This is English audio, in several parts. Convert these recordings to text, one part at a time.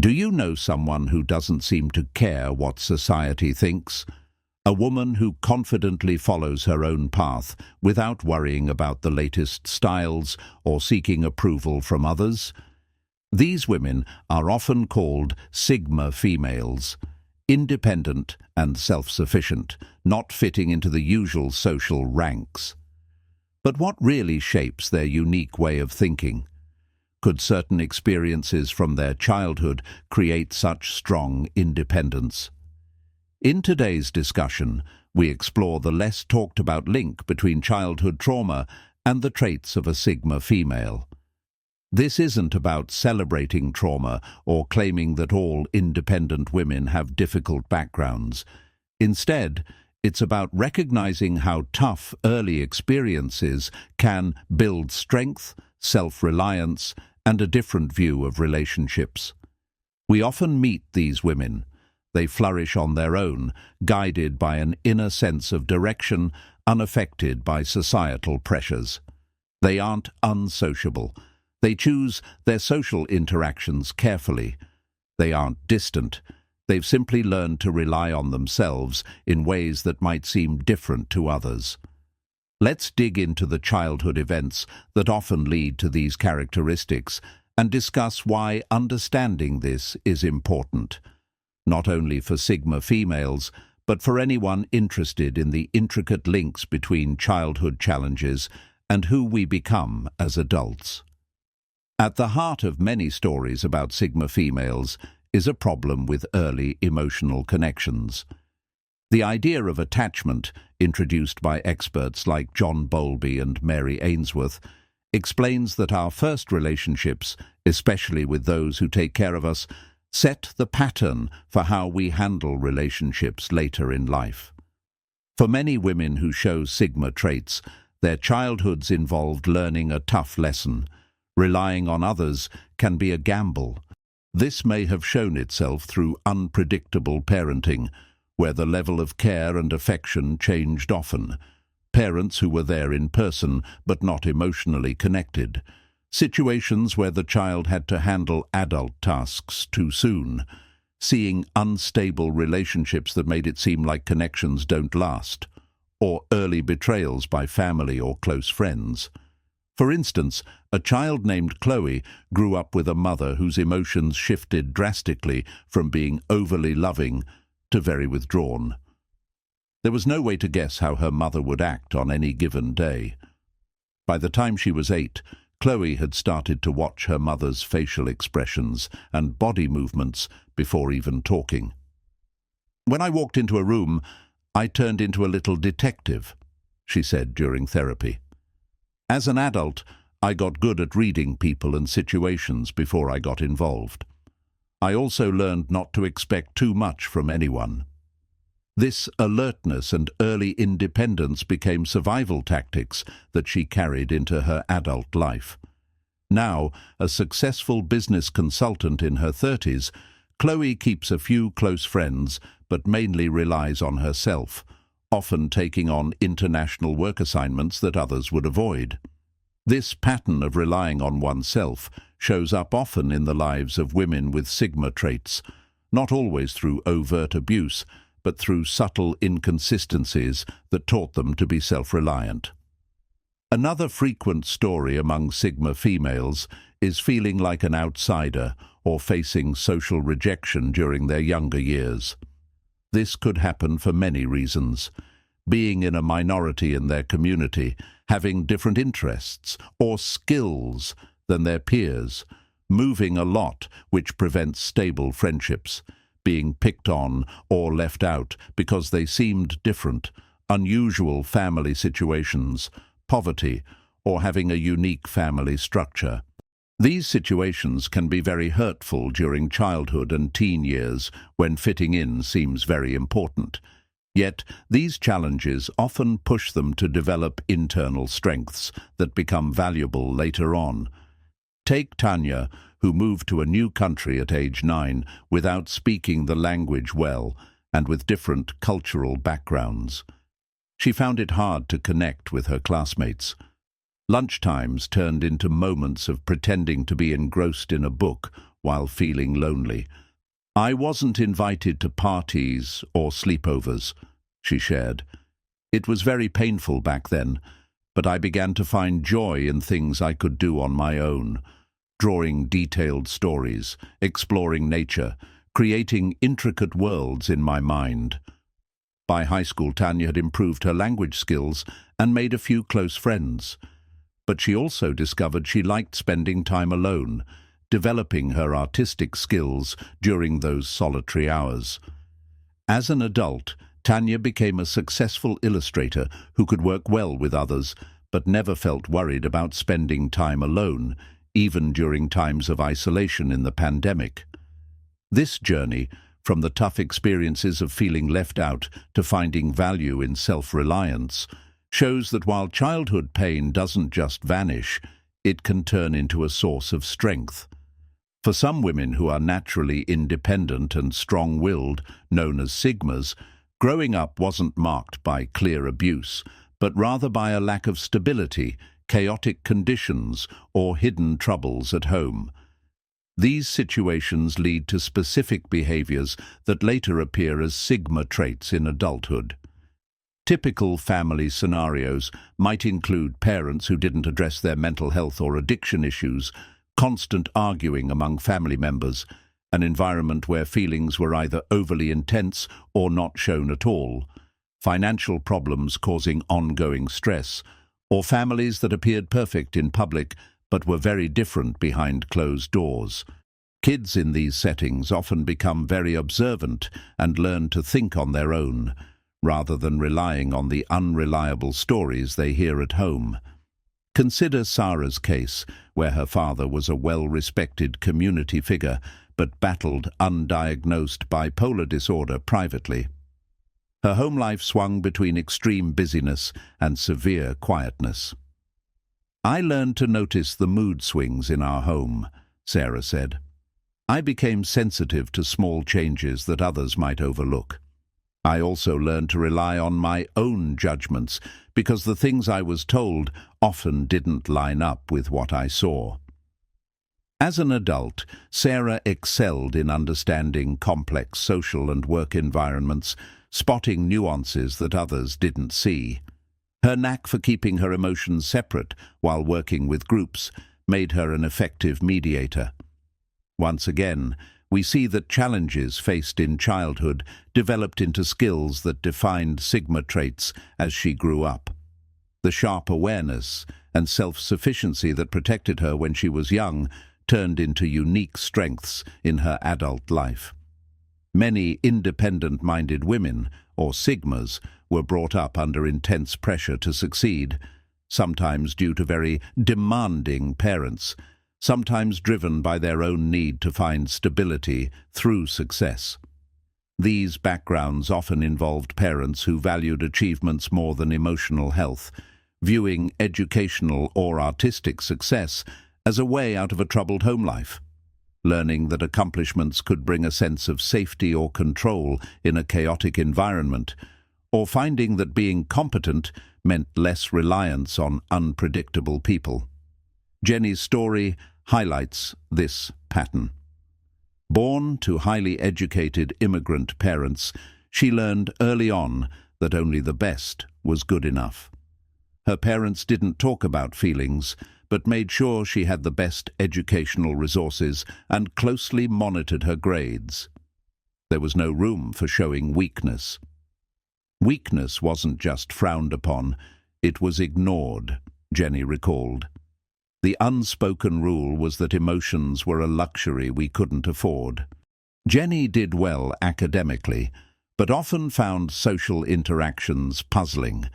Do you know someone who doesn't seem to care what society thinks? A woman who confidently follows her own path without worrying about the latest styles or seeking approval from others? These women are often called Sigma females, independent and self-sufficient, not fitting into the usual social ranks. But what really shapes their unique way of thinking? Could certain experiences from their childhood create such strong independence? In today's discussion, we explore the less talked about link between childhood trauma and the traits of a Sigma female. This isn't about celebrating trauma or claiming that all independent women have difficult backgrounds. Instead, it's about recognizing how tough early experiences can build strength, self-reliance, and a different view of relationships. We often meet these women. They flourish on their own, guided by an inner sense of direction, unaffected by societal pressures. They aren't unsociable. They choose their social interactions carefully. They aren't distant. They've simply learned to rely on themselves in ways that might seem different to others. Let's dig into the childhood events that often lead to these characteristics and discuss why understanding this is important, not only for Sigma females, but for anyone interested in the intricate links between childhood challenges and who we become as adults. At the heart of many stories about Sigma females is a problem with early emotional connections. The idea of attachment, introduced by experts like John Bowlby and Mary Ainsworth, explains that our first relationships, especially with those who take care of us, set the pattern for how we handle relationships later in life. For many women who show Sigma traits, their childhoods involved learning a tough lesson. Relying on others can be a gamble. This may have shown itself through unpredictable parenting, where the level of care and affection changed often. Parents who were there in person but not emotionally connected. Situations where the child had to handle adult tasks too soon. Seeing unstable relationships that made it seem like connections don't last. Or early betrayals by family or close friends. For instance, a child named Chloe grew up with a mother whose emotions shifted drastically from being overly loving to very withdrawn. There was no way to guess how her mother would act on any given day. By the time she was 8, Chloe had started to watch her mother's facial expressions and body movements before even talking. "When I walked into a room, I turned into a little detective," she said during therapy. "As an adult, I got good at reading people and situations before I got involved. I also learned not to expect too much from anyone." This alertness and early independence became survival tactics that she carried into her adult life. Now, a successful business consultant in her 30s, Chloe keeps a few close friends but mainly relies on herself, often taking on international work assignments that others would avoid. This pattern of relying on oneself shows up often in the lives of women with Sigma traits, not always through overt abuse, but through subtle inconsistencies that taught them to be self-reliant. Another frequent story among Sigma females is feeling like an outsider or facing social rejection during their younger years. This could happen for many reasons: being in a minority in their community, having different interests or skills than their peers, moving a lot, which prevents stable friendships, being picked on or left out because they seemed different, unusual family situations, poverty, or having a unique family structure. These situations can be very hurtful during childhood and teen years when fitting in seems very important. Yet, these challenges often push them to develop internal strengths that become valuable later on. Take Tanya, who moved to a new country at age 9 without speaking the language well and with different cultural backgrounds. She found it hard to connect with her classmates. Lunchtimes turned into moments of pretending to be engrossed in a book while feeling lonely. "I wasn't invited to parties or sleepovers," she shared. "It was very painful back then, but I began to find joy in things I could do on my own, drawing detailed stories, exploring nature, creating intricate worlds in my mind." By high school, Tanya had improved her language skills and made a few close friends. But she also discovered she liked spending time alone, developing her artistic skills during those solitary hours. As an adult, Tanya became a successful illustrator who could work well with others, but never felt worried about spending time alone, even during times of isolation in the pandemic. This journey, from the tough experiences of feeling left out to finding value in self-reliance, shows that while childhood pain doesn't just vanish, it can turn into a source of strength. For some women who are naturally independent and strong-willed, known as Sigmas, growing up wasn't marked by clear abuse, but rather by a lack of stability, chaotic conditions, or hidden troubles at home. These situations lead to specific behaviors that later appear as Sigma traits in adulthood. Typical family scenarios might include parents who didn't address their mental health or addiction issues, constant arguing among family members, an environment where feelings were either overly intense or not shown at all, financial problems causing ongoing stress, or families that appeared perfect in public but were very different behind closed doors. Kids in these settings often become very observant and learn to think on their own, rather than relying on the unreliable stories they hear at home. Consider Sarah's case, where her father was a well-respected community figure but battled undiagnosed bipolar disorder privately. Her home life swung between extreme busyness and severe quietness. "I learned to notice the mood swings in our home," Sarah said. "I became sensitive to small changes that others might overlook. I also learned to rely on my own judgments because the things I was told often didn't line up with what I saw." As an adult, Sarah excelled in understanding complex social and work environments, spotting nuances that others didn't see. Her knack for keeping her emotions separate while working with groups made her an effective mediator. Once again, we see that challenges faced in childhood developed into skills that defined Sigma traits as she grew up. The sharp awareness and self-sufficiency that protected her when she was young turned into unique strengths in her adult life. Many independent-minded women, or Sigmas, were brought up under intense pressure to succeed, sometimes due to very demanding parents, sometimes driven by their own need to find stability through success. These backgrounds often involved parents who valued achievements more than emotional health, viewing educational or artistic success as a way out of a troubled home life. Learning that accomplishments could bring a sense of safety or control in a chaotic environment, or finding that being competent meant less reliance on unpredictable people. Jenny's story highlights this pattern. Born to highly educated immigrant parents, she learned early on that only the best was good enough. Her parents didn't talk about feelings, but made sure she had the best educational resources and closely monitored her grades. There was no room for showing weakness. Weakness wasn't just frowned upon, it was ignored, Jenny recalled. The unspoken rule was that emotions were a luxury we couldn't afford. Jenny did well academically, but often found social interactions puzzling.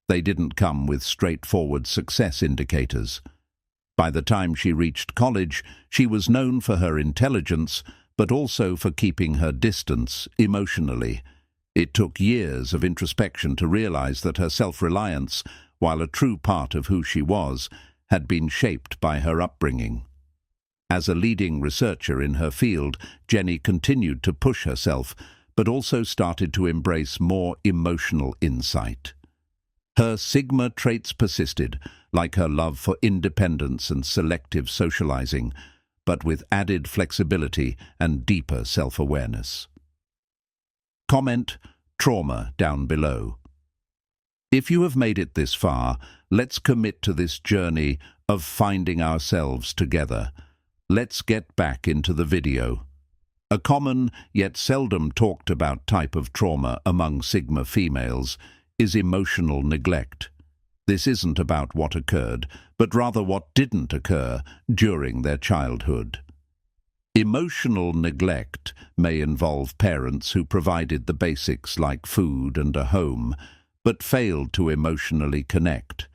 They didn't come with straightforward success indicators. By the time she reached college, she was known for her intelligence, but also for keeping her distance emotionally. It took years of introspection to realize that her self-reliance, while a true part of who she was, had been shaped by her upbringing. As a leading researcher in her field, Jenny continued to push herself, but also started to embrace more emotional insight. Her Sigma traits persisted, like her love for independence and selective socializing, but with added flexibility and deeper self-awareness. Comment trauma down below. If you have made it this far, let's commit to this journey of finding ourselves together. Let's get back into the video. A common yet seldom talked about type of trauma among Sigma females is emotional neglect. This isn't about what occurred, but rather what didn't occur during their childhood. Emotional neglect may involve parents who provided the basics like food and a home, but failed to emotionally connect,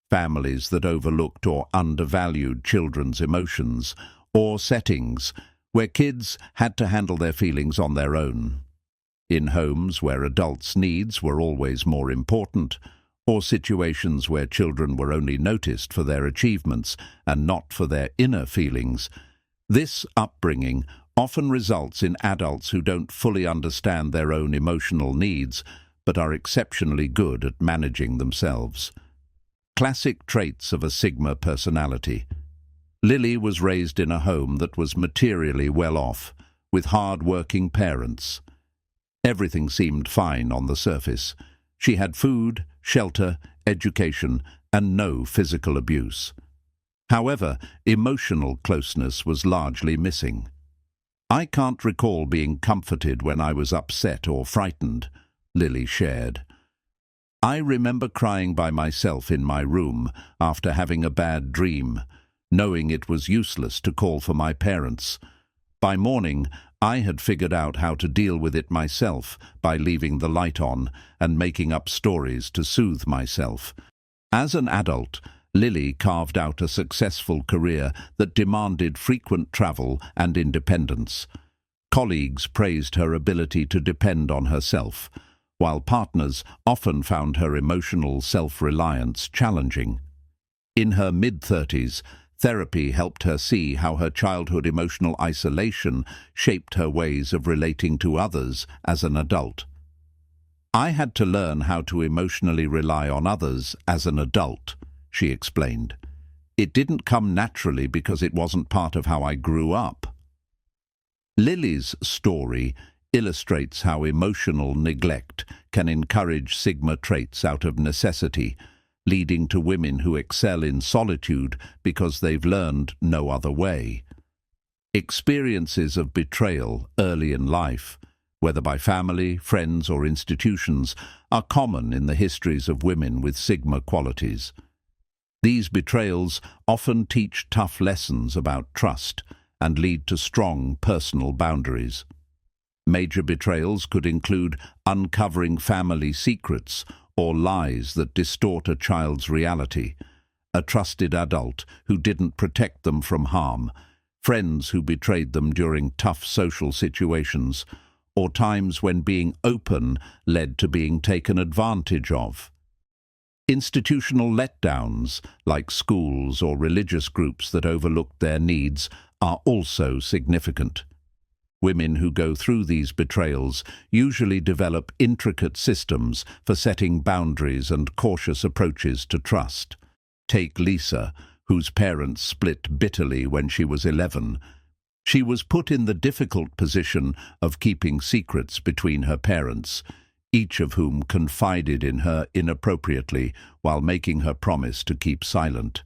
families that overlooked or undervalued children's emotions, or settings where kids had to handle their feelings on their own. In homes where adults' needs were always more important, or situations where children were only noticed for their achievements and not for their inner feelings, this upbringing often results in adults who don't fully understand their own emotional needs but are exceptionally good at managing themselves. Classic traits of a Sigma personality. Lily was raised in a home that was materially well off, with hard-working parents. Everything seemed fine on the surface. She had food, shelter, education, and no physical abuse. However, emotional closeness was largely missing. "I can't recall being comforted when I was upset or frightened," Lily shared. "I remember crying by myself in my room after having a bad dream, knowing it was useless to call for my parents. By morning, I had figured out how to deal with it myself by leaving the light on and making up stories to soothe myself." As an adult, Lily carved out a successful career that demanded frequent travel and independence. Colleagues praised her ability to depend on herself, while partners often found her emotional self-reliance challenging. In her mid-30s, therapy helped her see how her childhood emotional isolation shaped her ways of relating to others as an adult. "I had to learn how to emotionally rely on others as an adult," she explained. "It didn't come naturally because it wasn't part of how I grew up." Lily's story illustrates how emotional neglect can encourage Sigma traits out of necessity, leading to women who excel in solitude because they've learned no other way. Experiences of betrayal early in life, whether by family, friends, or institutions, are common in the histories of women with Sigma qualities. These betrayals often teach tough lessons about trust and lead to strong personal boundaries. Major betrayals could include uncovering family secrets or lies that distort a child's reality, a trusted adult who didn't protect them from harm, friends who betrayed them during tough social situations, or times when being open led to being taken advantage of. Institutional letdowns, like schools or religious groups that overlooked their needs, are also significant. Women who go through these betrayals usually develop intricate systems for setting boundaries and cautious approaches to trust. Take Lisa, whose parents split bitterly when she was 11. She was put in the difficult position of keeping secrets between her parents, each of whom confided in her inappropriately while making her promise to keep silent.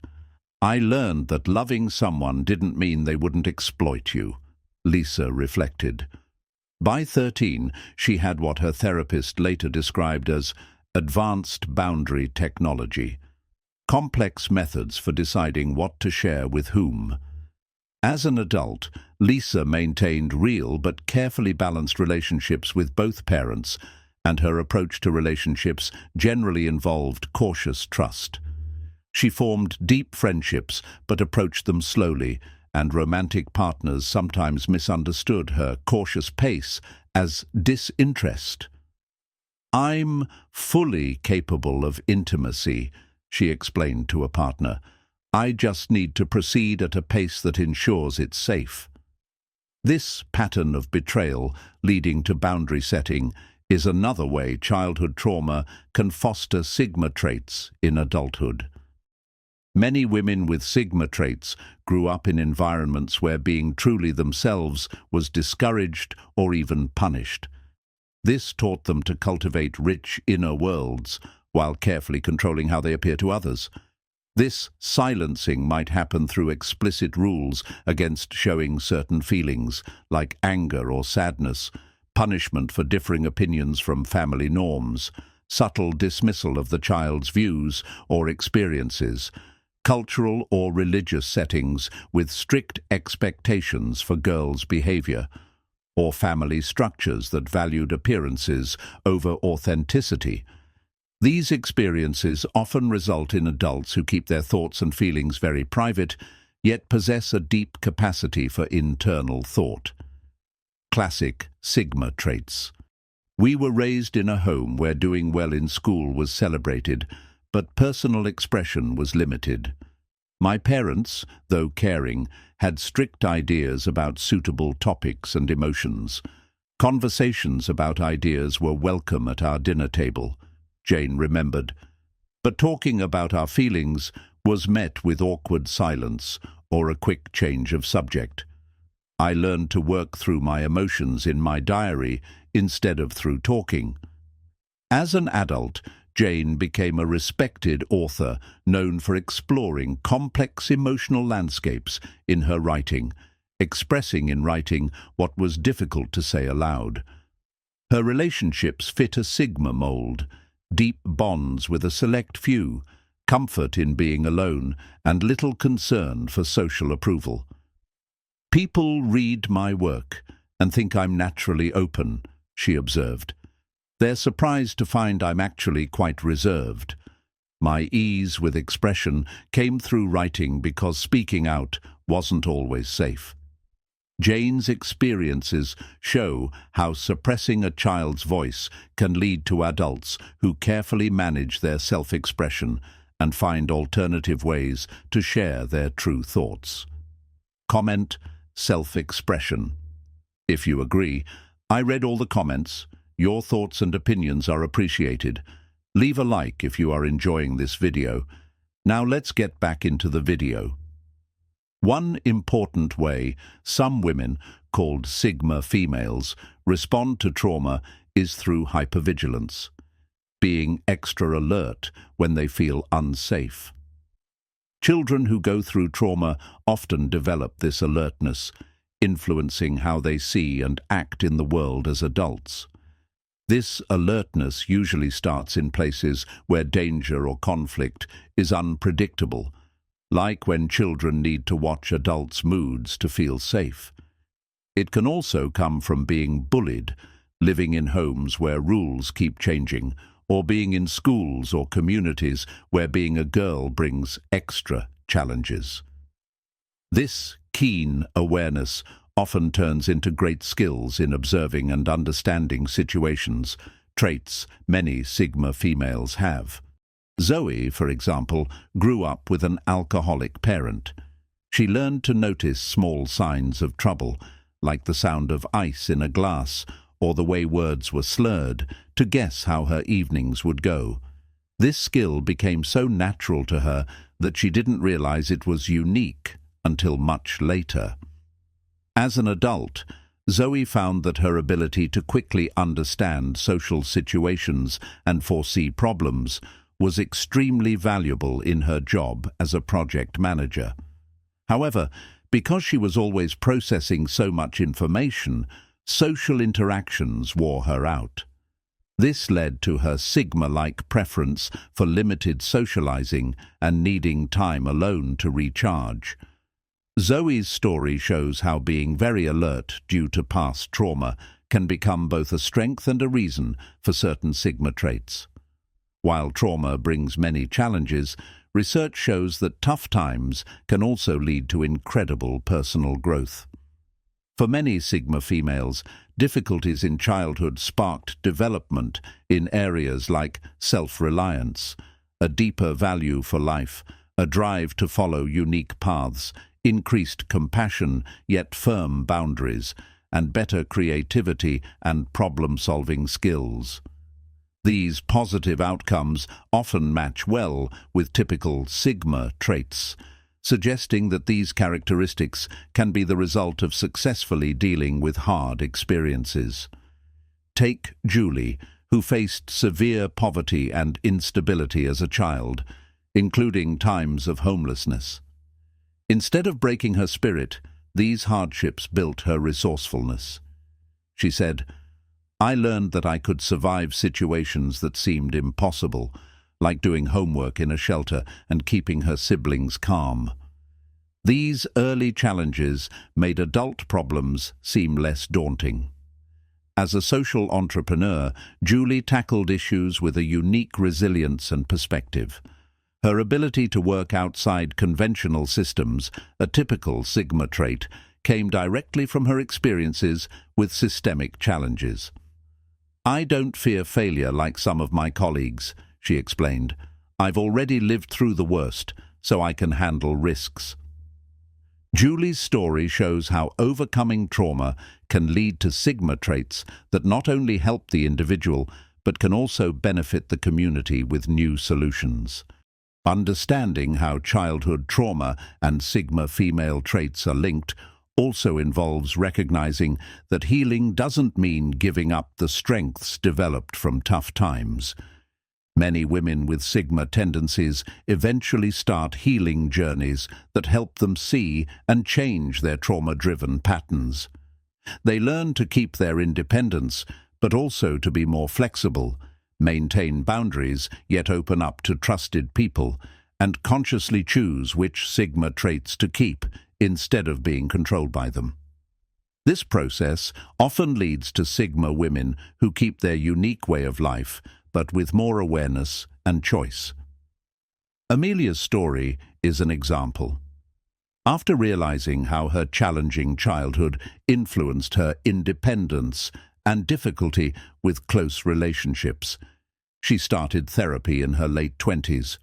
"I learned that loving someone didn't mean they wouldn't exploit you," Lisa reflected. By 13, she had what her therapist later described as advanced boundary technology, complex methods for deciding what to share with whom. As an adult, Lisa maintained real but carefully balanced relationships with both parents, and her approach to relationships generally involved cautious trust. She formed deep friendships but approached them slowly, and romantic partners sometimes misunderstood her cautious pace as disinterest. "I'm fully capable of intimacy," she explained to a partner. "I just need to proceed at a pace that ensures it's safe." This pattern of betrayal, leading to boundary setting, is another way childhood trauma can foster Sigma traits in adulthood. Many women with Sigma traits grew up in environments where being truly themselves was discouraged or even punished. This taught them to cultivate rich inner worlds while carefully controlling how they appear to others. This silencing might happen through explicit rules against showing certain feelings, like anger or sadness, punishment for differing opinions from family norms, subtle dismissal of the child's views or experiences, cultural or religious settings with strict expectations for girls' behavior, or family structures that valued appearances over authenticity. These experiences often result in adults who keep their thoughts and feelings very private, yet possess a deep capacity for internal thought. Classic Sigma traits. We were raised in a home where doing well in school was celebrated, but personal expression was limited. My parents, though caring, had strict ideas about suitable topics and emotions. Conversations about ideas were welcome at our dinner table, Jane remembered. But talking about our feelings was met with awkward silence or a quick change of subject. I learned to work through my emotions in my diary instead of through talking. As an adult, Jane became a respected author known for exploring complex emotional landscapes in her writing, expressing in writing what was difficult to say aloud. Her relationships fit a Sigma mold: deep bonds with a select few, comfort in being alone, and little concern for social approval. "People read my work and think I'm naturally open," she observed. "They're surprised to find I'm actually quite reserved. My ease with expression came through writing because speaking out wasn't always safe." Jane's experiences show how suppressing a child's voice can lead to adults who carefully manage their self-expression and find alternative ways to share their true thoughts. Comment: self-expression. If you agree, I read all the comments. Your thoughts and opinions are appreciated. Leave a like if you are enjoying this video. Now let's get back into the video. One important way some women, called Sigma females, respond to trauma is through hypervigilance, being extra alert when they feel unsafe. Children who go through trauma often develop this alertness, influencing how they see and act in the world as adults. This alertness usually starts in places where danger or conflict is unpredictable, like when children need to watch adults' moods to feel safe. It can also come from being bullied, living in homes where rules keep changing, or being in schools or communities where being a girl brings extra challenges. This keen awareness often turns into great skills in observing and understanding situations, traits many Sigma females have. Zoe, for example, grew up with an alcoholic parent. She learned to notice small signs of trouble, like the sound of ice in a glass or the way words were slurred, to guess how her evenings would go. This skill became so natural to her that she didn't realize it was unique until much later. As an adult, Zoe found that her ability to quickly understand social situations and foresee problems was extremely valuable in her job as a project manager. However, because she was always processing so much information, social interactions wore her out. This led to her Sigma-like preference for limited socializing and needing time alone to recharge. Zoe's story shows how being very alert due to past trauma can become both a strength and a reason for certain Sigma traits. While trauma brings many challenges, research shows that tough times can also lead to incredible personal growth. For many Sigma females, difficulties in childhood sparked development in areas like self-reliance, a deeper value for life, a drive to follow unique paths, increased compassion yet firm boundaries, and better creativity and problem-solving skills. These positive outcomes often match well with typical Sigma traits, suggesting that these characteristics can be the result of successfully dealing with hard experiences. Take Julie, who faced severe poverty and instability as a child, including times of homelessness. Instead of breaking her spirit, these hardships built her resourcefulness. She said, "I learned that I could survive situations that seemed impossible, like doing homework in a shelter and keeping her siblings calm." These early challenges made adult problems seem less daunting. As a social entrepreneur, Julie tackled issues with a unique resilience and perspective. Her ability to work outside conventional systems, a typical Sigma trait, came directly from her experiences with systemic challenges. "I don't fear failure like some of my colleagues," she explained. "I've already lived through the worst, so I can handle risks." Julie's story shows how overcoming trauma can lead to Sigma traits that not only help the individual, but can also benefit the community with new solutions. Understanding how childhood trauma and Sigma female traits are linked also involves recognizing that healing doesn't mean giving up the strengths developed from tough times. Many women with Sigma tendencies eventually start healing journeys that help them see and change their trauma-driven patterns. They learn to keep their independence, but also to be more flexible, maintain boundaries, yet open up to trusted people, and consciously choose which Sigma traits to keep instead of being controlled by them. This process often leads to Sigma women who keep their unique way of life, but with more awareness and choice. Amelia's story is an example. After realizing how her challenging childhood influenced her independence and difficulty with close relationships, she started therapy in her late 20s.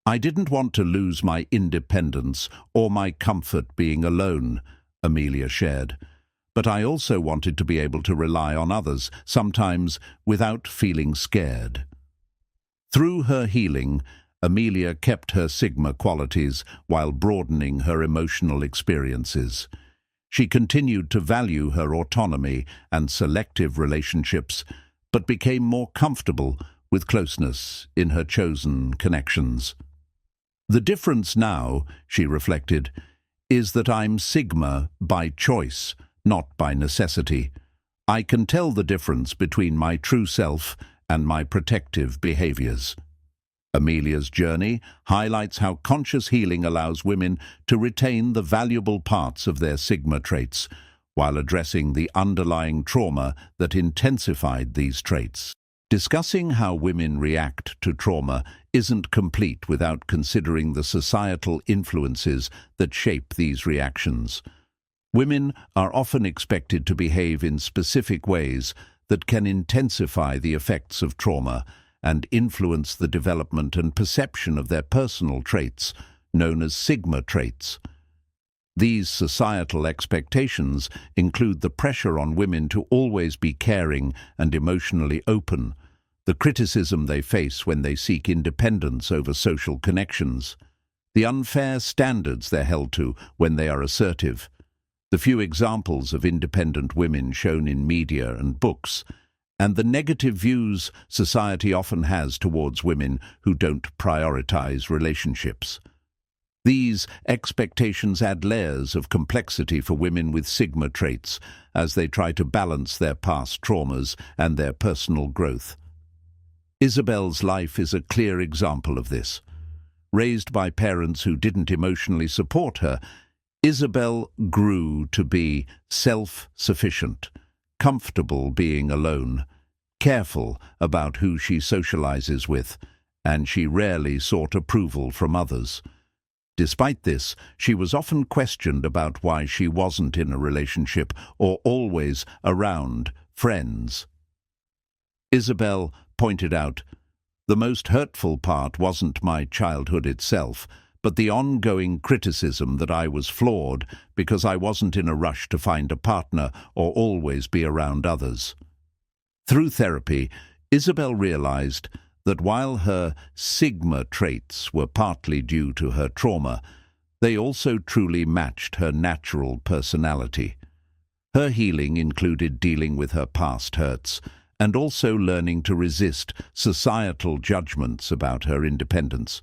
"I didn't want to lose my independence or my comfort being alone," Amelia shared. "But I also wanted to be able to rely on others, sometimes without feeling scared." Through her healing, Amelia kept her Sigma qualities while broadening her emotional experiences. She continued to value her autonomy and selective relationships, but became more comfortable with closeness in her chosen connections. "The difference now," she reflected, "is that I'm Sigma by choice, not by necessity. I can tell the difference between my true self and my protective behaviors." Amelia's journey highlights how conscious healing allows women to retain the valuable parts of their Sigma traits, while addressing the underlying trauma that intensified these traits. Discussing how women react to trauma isn't complete without considering the societal influences that shape these reactions. Women are often expected to behave in specific ways that can intensify the effects of trauma and influence the development and perception of their personal traits, known as Sigma traits. These societal expectations include the pressure on women to always be caring and emotionally open, the criticism they face when they seek independence over social connections, the unfair standards they're held to when they are assertive, the few examples of independent women shown in media and books, and the negative views society often has towards women who don't prioritize relationships. These expectations add layers of complexity for women with Sigma traits as they try to balance their past traumas and their personal growth. Isabel's life is a clear example of this. Raised by parents who didn't emotionally support her, Isabel grew to be self-sufficient, comfortable being alone, careful about who she socializes with, and she rarely sought approval from others. Despite this, she was often questioned about why she wasn't in a relationship or always around friends. Isabel pointed out, "The most hurtful part wasn't my childhood itself, but the ongoing criticism that I was flawed because I wasn't in a rush to find a partner or always be around others." Through therapy, Isabel realized that while her Sigma traits were partly due to her trauma, they also truly matched her natural personality. Her healing included dealing with her past hurts and also learning to resist societal judgments about her independence.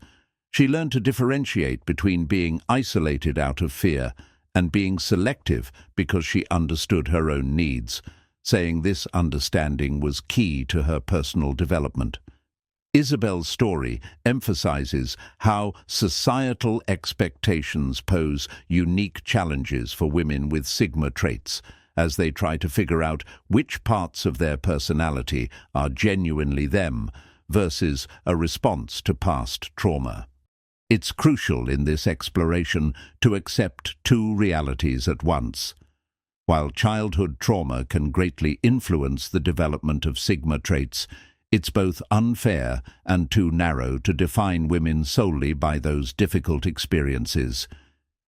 She learned to differentiate between being isolated out of fear and being selective because she understood her own needs, saying this understanding was key to her personal development. Isabel's story emphasizes how societal expectations pose unique challenges for women with Sigma traits as they try to figure out which parts of their personality are genuinely them versus a response to past trauma. It's crucial in this exploration to accept two realities at once. While childhood trauma can greatly influence the development of Sigma traits, it's both unfair and too narrow to define women solely by those difficult experiences.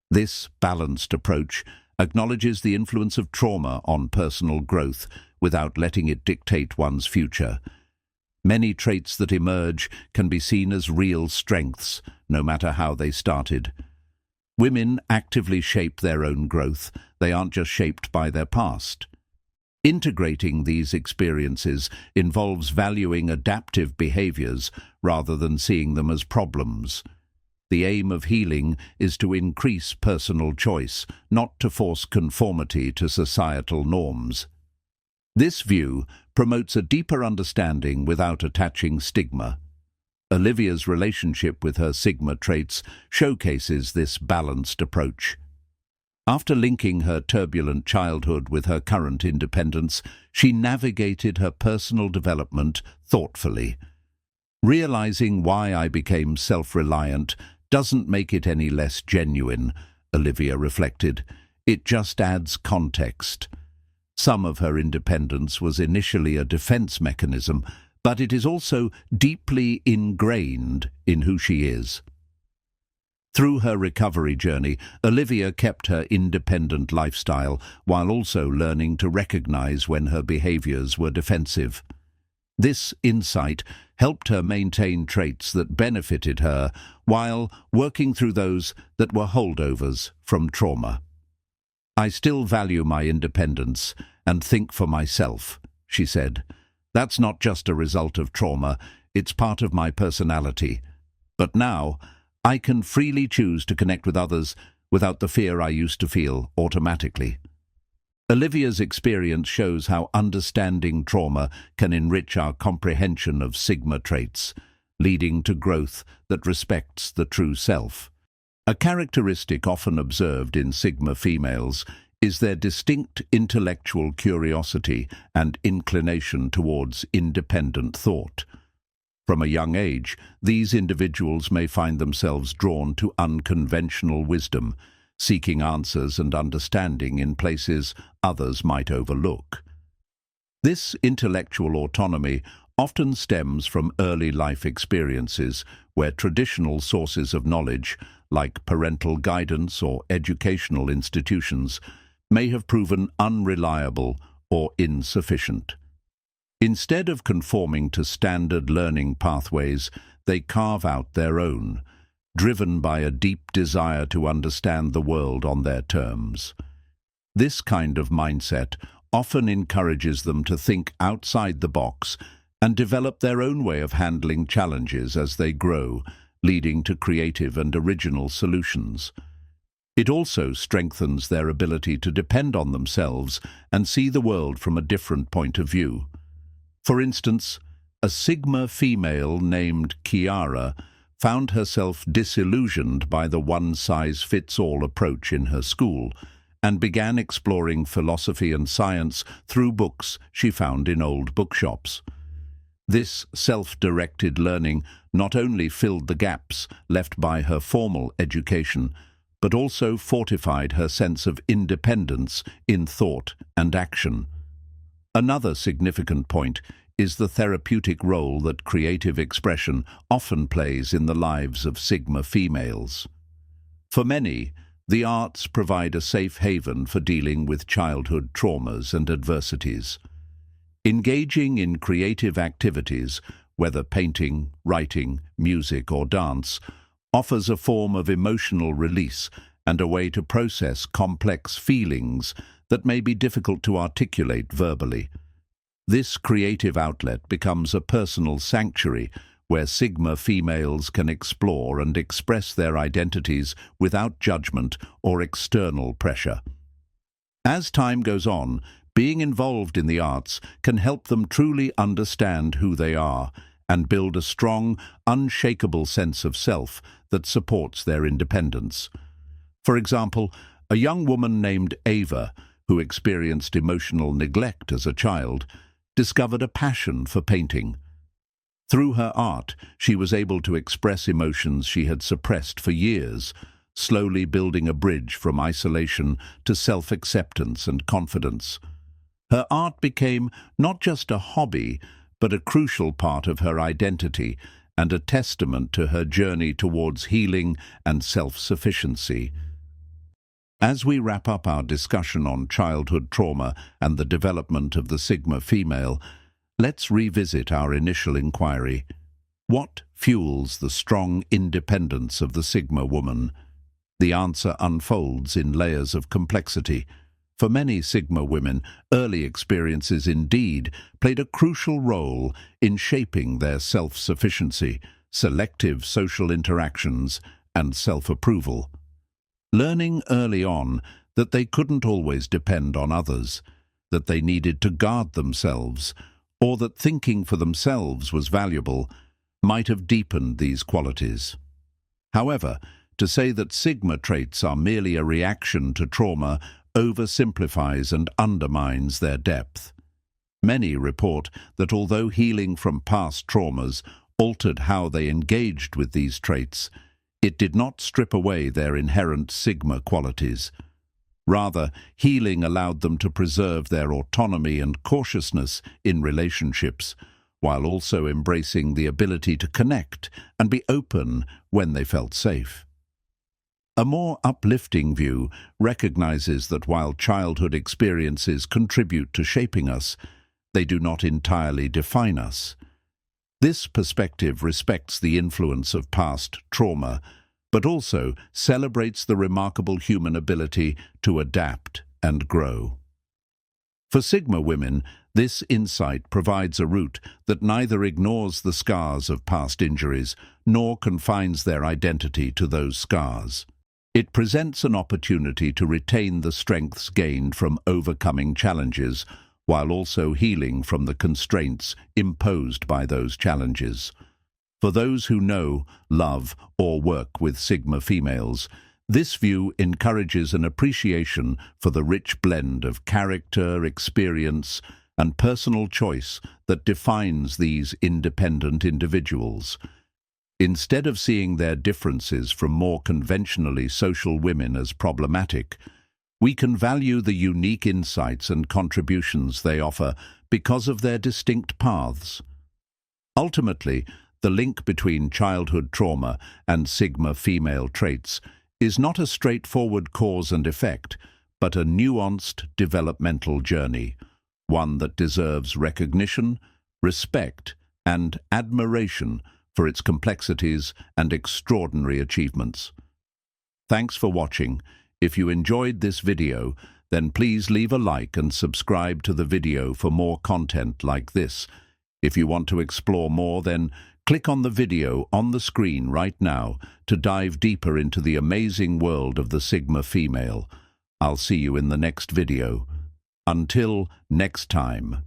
This balanced approach acknowledges the influence of trauma on personal growth without letting it dictate one's future. Many traits that emerge can be seen as real strengths, no matter how they started. Women actively shape their own growth. They aren't just shaped by their past. Integrating these experiences involves valuing adaptive behaviors rather than seeing them as problems. The aim of healing is to increase personal choice, not to force conformity to societal norms. This view promotes a deeper understanding without attaching stigma. Olivia's relationship with her Sigma traits showcases this balanced approach. After linking her turbulent childhood with her current independence, she navigated her personal development thoughtfully. Realizing why I became self-reliant doesn't make it any less genuine, Olivia reflected. It just adds context. Some of her independence was initially a defense mechanism, but it is also deeply ingrained in who she is. Through her recovery journey, Olivia kept her independent lifestyle while also learning to recognize when her behaviors were defensive. This insight helped her maintain traits that benefited her while working through those that were holdovers from trauma. "I still value my independence and think for myself," she said. "That's not just a result of trauma, it's part of my personality. But now, I can freely choose to connect with others without the fear I used to feel automatically." Olivia's experience shows how understanding trauma can enrich our comprehension of Sigma traits, leading to growth that respects the true self. A characteristic often observed in Sigma females is their distinct intellectual curiosity and inclination towards independent thought. From a young age, these individuals may find themselves drawn to unconventional wisdom, seeking answers and understanding in places others might overlook. This intellectual autonomy often stems from early life experiences where traditional sources of knowledge, like parental guidance or educational institutions, may have proven unreliable or insufficient. Instead of conforming to standard learning pathways, they carve out their own, driven by a deep desire to understand the world on their terms. This kind of mindset often encourages them to think outside the box and develop their own way of handling challenges as they grow, leading to creative and original solutions. It also strengthens their ability to depend on themselves and see the world from a different point of view. For instance, a Sigma female named Kiara found herself disillusioned by the one-size-fits-all approach in her school and began exploring philosophy and science through books she found in old bookshops. This self-directed learning not only filled the gaps left by her formal education, but also fortified her sense of independence in thought and action. Another significant point is the therapeutic role that creative expression often plays in the lives of Sigma females. For many, the arts provide a safe haven for dealing with childhood traumas and adversities. Engaging in creative activities, whether painting, writing, music or dance, offers a form of emotional release and a way to process complex feelings that may be difficult to articulate verbally. This creative outlet becomes a personal sanctuary where Sigma females can explore and express their identities without judgment or external pressure. As time goes on, being involved in the arts can help them truly understand who they are and build a strong, unshakable sense of self that supports their independence. For example, a young woman named Ava, who experienced emotional neglect as a child, discovered a passion for painting. Through her art, she was able to express emotions she had suppressed for years, slowly building a bridge from isolation to self-acceptance and confidence. Her art became not just a hobby, but a crucial part of her identity and a testament to her journey towards healing and self-sufficiency. As we wrap up our discussion on childhood trauma and the development of the Sigma female, let's revisit our initial inquiry. What fuels the strong independence of the Sigma woman? The answer unfolds in layers of complexity. For many Sigma women, early experiences indeed played a crucial role in shaping their self-sufficiency, selective social interactions, and self-approval. Learning early on that they couldn't always depend on others, that they needed to guard themselves, or that thinking for themselves was valuable, might have deepened these qualities. However, to say that Sigma traits are merely a reaction to trauma oversimplifies and undermines their depth. Many report that although healing from past traumas altered how they engaged with these traits, it did not strip away their inherent Sigma qualities. Rather, healing allowed them to preserve their autonomy and cautiousness in relationships, while also embracing the ability to connect and be open when they felt safe. A more uplifting view recognizes that while childhood experiences contribute to shaping us, they do not entirely define us. This perspective respects the influence of past trauma, but also celebrates the remarkable human ability to adapt and grow. For Sigma women, this insight provides a route that neither ignores the scars of past injuries nor confines their identity to those scars. It presents an opportunity to retain the strengths gained from overcoming challenges, while also healing from the constraints imposed by those challenges. For those who know, love, or work with Sigma females, this view encourages an appreciation for the rich blend of character, experience, and personal choice that defines these independent individuals. Instead of seeing their differences from more conventionally social women as problematic, we can value the unique insights and contributions they offer because of their distinct paths. Ultimately, the link between childhood trauma and Sigma female traits is not a straightforward cause and effect, but a nuanced developmental journey, one that deserves recognition, respect, and admiration for its complexities and extraordinary achievements. Thanks for watching. If you enjoyed this video, then please leave a like and subscribe to the video for more content like this. If you want to explore more, then click on the video on the screen right now to dive deeper into the amazing world of the Sigma female. I'll see you in the next video. Until next time.